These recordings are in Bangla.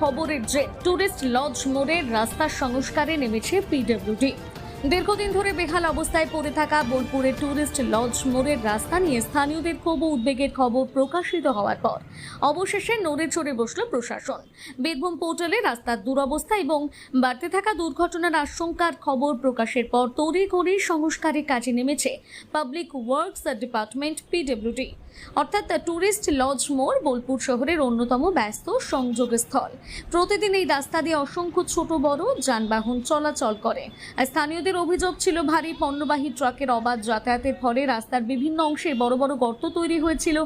খবরের যে টুরিস্ট লজ মোড়ের রাস্তা সংস্কারে নেমেছে পিডব্লিউডি। দীর্ঘদিন ধরে বেহাল অবস্থায় পড়ে থাকা বোলপুরের টুরিস্ট লজ মোড়ের রাস্তা নিয়ে স্থানীয়দের ক্ষোভ ও উদ্বেগের খবর প্রকাশিত হওয়ার পর অবশেষে নড়ে চড়ে বসল প্রশাসন। বীরভূম পোর্টালে রাস্তার দুরবস্থা এবং বাড়তে থাকা দুর্ঘটনার আশঙ্কার খবর প্রকাশের পর তড়িঘড়ি সংস্কারের কাজে নেমেছে পাবলিক ওয়ার্কস ডিপার্টমেন্ট পিডব্লিউডি। অর্থাৎ টুরিস্ট লজ মোড় বোলপুর শহরের অন্যতম ব্যস্ত সংযোগস্থল। প্রতিদিন এই রাস্তা দিয়ে অসংখ্য ছোট বড় যানবাহন চলাচল করে। স্থানীয়দের অভিযোগ ছিল ভারী পণ্যবাহী ট্রাকের অবাধ যাতায়াতের ফলে রাস্তার বিভিন্ন অংশে বড় বড় গর্ত তৈরি হয়েছিল।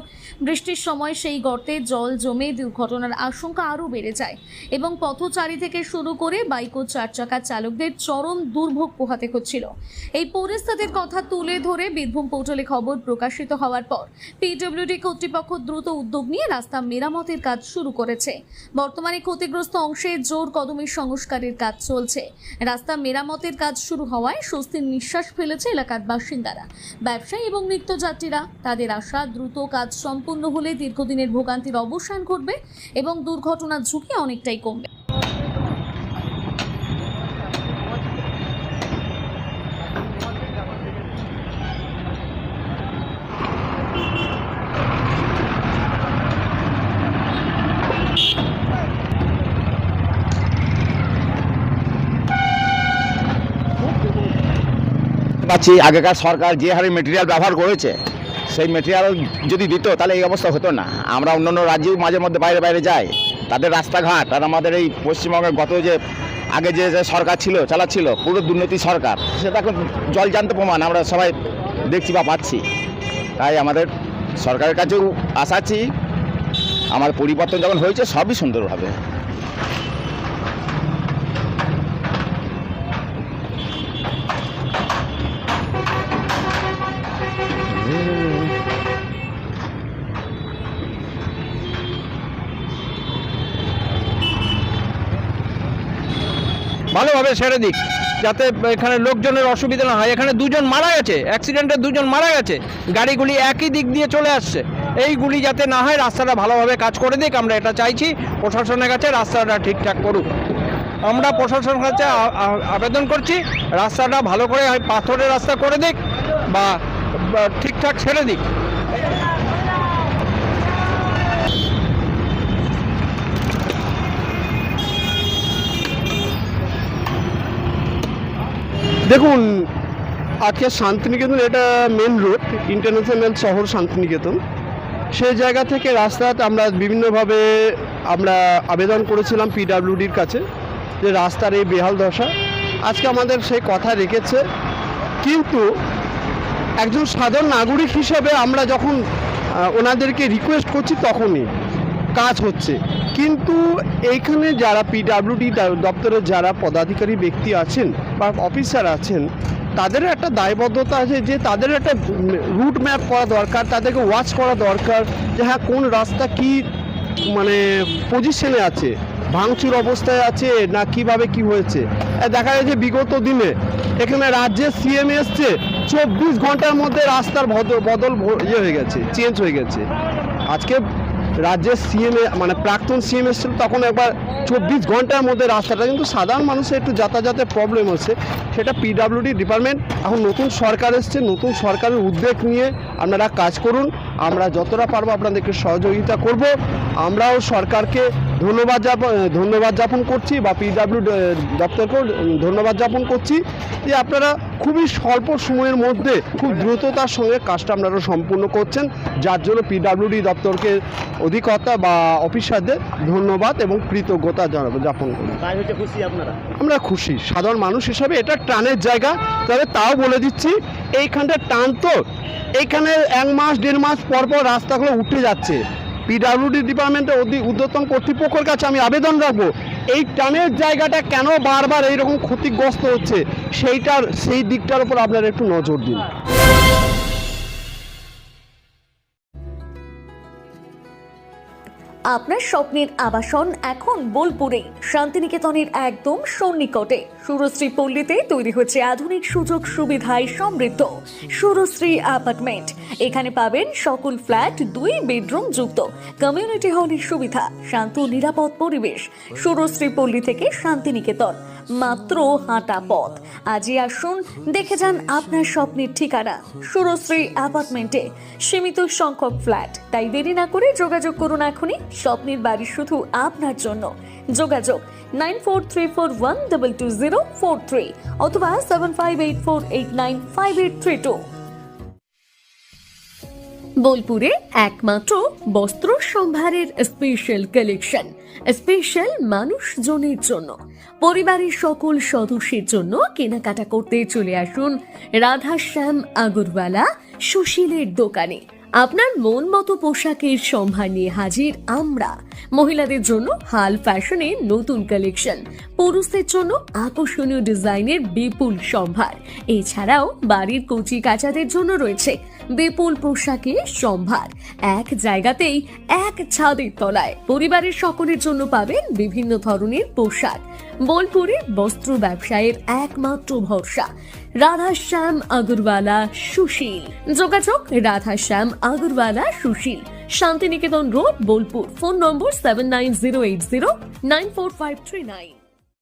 বৃষ্টির সময় সেই গর্তে জল জমে দুর্ঘটনার আশঙ্কা আরও বেড়ে যায় এবং পথচারী থেকে শুরু করে বাইক ও চার চাকার চালকদের চরম দুর্ভোগ পোহাতে হচ্ছিল। এই পরিস্থিতির কথা তুলে ধরে বীরভূম পোর্টালে খবর প্রকাশিত হওয়ার পর পিডব্লিউডি কর্তৃপক্ষ দ্রুত উদ্যোগ নিয়ে রাস্তা মেরামতের কাজ শুরু করেছে। বর্তমানে ক্ষতিগ্রস্ত অংশে জোর কদমে সংস্কারের কাজ চলছে। রাস্তা মেরামতের কাজ শুরু হওয়ায় স্বস্তির নিঃশ্বাস ফেলেছে এলাকার বাসিন্দারা, ব্যবসায়ী এবং নিত্যযাত্রীরা। তাদের আশা দ্রুত কাজ সম্পূর্ণ হলে দীর্ঘদিনের ভোগান্তির অবসান ঘটবে এবং দুর্ঘটনার ঝুঁকি অনেকটাই কমবে। পাচ্ছি আগেকার সরকার যে হারে মেটেরিয়াল ব্যবহার করেছে সেই মেটেরিয়াল যদি দিত তাহলে এই অবস্থা হতো না। আমরা অন্যান্য রাজ্যেও মাঝে মধ্যে বাইরে বাইরে যাই, তাদের রাস্তাঘাট আর আমাদের এই পশ্চিমবঙ্গের গত যে আগে যে সরকার ছিল চালাচ্ছিল পুরো দুর্নীতি সরকার, সেটা এখন জল জান্ত প্রমাণ আমরা সবাই দেখছি বা পাচ্ছি। তাই আমাদের সরকারের কাছেও আশাচ্ছি আমার পরিবর্তন যখন হয়েছে সবই সুন্দর হবে। ভালোভাবে সেরে দিক, যাতে এখানে লোকজনের অসুবিধা না হয়। এখানে দুজন মারা গেছে, অ্যাক্সিডেন্টে দুজন মারা গেছে, গাড়িগুলি একই দিক দিয়ে চলে আসছে। এইগুলি যাতে না হয়, রাস্তাটা ভালোভাবে কাজ করে দিক, আমরা এটা চাইছি। প্রশাসনের কাছে রাস্তাটা ঠিকঠাক করুক। আমরা প্রশাসনের কাছে আবেদন করছি, রাস্তাটা ভালো করে হয় পাথরের রাস্তা করে দিক বা ঠিকঠাক ছেড়ে দিক। দেখুন, আজকে শান্তিনিকেতন এটা মেন রোড, ইন্টারন্যাশনাল শহর শান্তিনিকেতন। সেই জায়গা থেকে রাস্তাতে আমরা বিভিন্নভাবে আবেদন করেছিলাম পিডব্লিউডির কাছে যে রাস্তার এই বেহাল দশা। আজকে আমাদের সেই কথা রেখেছে, কিন্তু একজন সাধারণ নাগরিক হিসেবে আমরা যখন ওনাদেরকে রিকোয়েস্ট করছি তখনই কাজ হচ্ছে। কিন্তু এইখানে যারা পিডব্লিউডি দপ্তরের যারা পদাধিকারী ব্যক্তি আছেন বা অফিসার আছেন, তাদের একটা দায়বদ্ধতা আছে যে তাদের একটা রুট ম্যাপ করা দরকার, তাদেরকে ওয়াচ করা দরকার যে হ্যাঁ কোন রাস্তা কি পজিশনে আছে, ভাঙচুর অবস্থায় আছে না কিভাবে কি হয়েছে। দেখা যায় যে বিগত দিনে এখানে রাজ্যের সিএম এসছে, 24 ঘন্টার মধ্যে রাস্তার বদল হয়ে গেছে, চেঞ্জ হয়ে গেছে। আজকে রাজ্যের সিএম মানে প্রাক্তন সিএম এসেছিল, তখন একবার 24 ঘন্টার মধ্যে রাস্তাটা, কিন্তু সাধারণ মানুষের একটু যাতায়াতের প্রবলেম হচ্ছে। সেটা পিডব্লিউডি ডিপার্টমেন্ট, এখন নতুন সরকার এসছে, নতুন সরকারের উদ্যোগ নিয়ে আপনারা কাজ করুন। আমরা যতটা পারবো আপনাদেরকে সহযোগিতা করব। আমরাও সরকারকে ধন্যবাদ জ্ঞাপন করছি বা পিডব্লিউ দপ্তরকেও ধন্যবাদ জ্ঞাপন করছি যে আপনারা খুবই স্বল্প সময়ের মধ্যে খুব দ্রুততার সঙ্গে কাজটা আপনারা সম্পূর্ণ করছেন, যার জন্য পিডব্লিউডি দপ্তরকে অধিকর্তা বা অফিসারদের ধন্যবাদ এবং কৃতজ্ঞতা জ্ঞাপন করি। আমরা খুশি সাধারণ মানুষ হিসাবে। এটা টানের জায়গা, তবে তাও বলে দিচ্ছি এইখানটা টান, তো এইখানে 1 মাস 1.5 মাস পর রাস্তাগুলো উঠে যাচ্ছে। পিডব্লিউডি ডিপার্টমেন্টের ঊর্ধ্বতন কর্তৃপক্ষের কাছে আমি আবেদন রাখবো, এই টানের জায়গাটা কেন বারবার এইরকম ক্ষতিগ্রস্ত হচ্ছে সেই দিকটার উপর আপনারা একটু নজর দিন। আপনার স্বপ্নের আবাসন এখন বোলপুরে, শান্তিনিকেতনের একদম সন্নিকটে। সুরশ্রী পল্লীতে তৈরি হচ্ছে আধুনিক সুযোগ সুবিধায় সমৃদ্ধ সুরশ্রী অ্যাপার্টমেন্ট। এখানে পাবেন সকল ফ্ল্যাট 2 বেডরুম যুক্ত, কমিউনিটি হলের সুবিধা, শান্ত নিরাপদ পরিবেশ, সুরশ্রী পল্লী থেকে শান্তিনিকেতন, মাত্র হাঁটা পথ। আজই আসুন, দেখে যান আপনার স্বপ্নের ঠিকানা সুরশ্রী অ্যাপার্টমেন্টে। সীমিত সংখ্যক ফ্ল্যাট, তাই দেরি না করে যোগাযোগ করুন এখনই। স্বপ্নের বাড়ি শুধু আপনার জন্য। যোগাযোগ 9434122043 অথবা 7584895832। বোলপুরে একমাত্র বস্ত্র সম্ভারের স্পেশাল কালেকশন, স্পেশাল মানুষজনের জন্য, পরিবারের সকল সদস্যের জন্য কেনাকাটা করতে চলে আসুন রাধাশ্যাম আগরওয়ালা সুশীলের দোকানে। আপনার মন মতো পোশাকের সম্ভার নিয়ে হাজির আমরা। মহিলাদের জন্য হাল ফ্যাশনের নতুন কালেকশন, পুরুষদের জন্য আকর্ষণীয় ডিজাইনের বিপুল সম্ভার। এছাড়াও বাড়ির কচি কাচাদের জন্য রয়েছে বিপুল পোশাকের সম্ভার। এক জায়গাতেই, এক ছাদের তলায় পরিবারের সকলের জন্য পাবেন বিভিন্ন ধরনের পোশাক। বোলপুরের বস্ত্র ব্যবসায়ের একমাত্র ভরসা রাধাশ্যাম আগরওয়ালা সুশীল। যোগাযোগ Radhashyam Agarwala Sushil, Santiniketan road, Bolpur. Phone number 7908094539।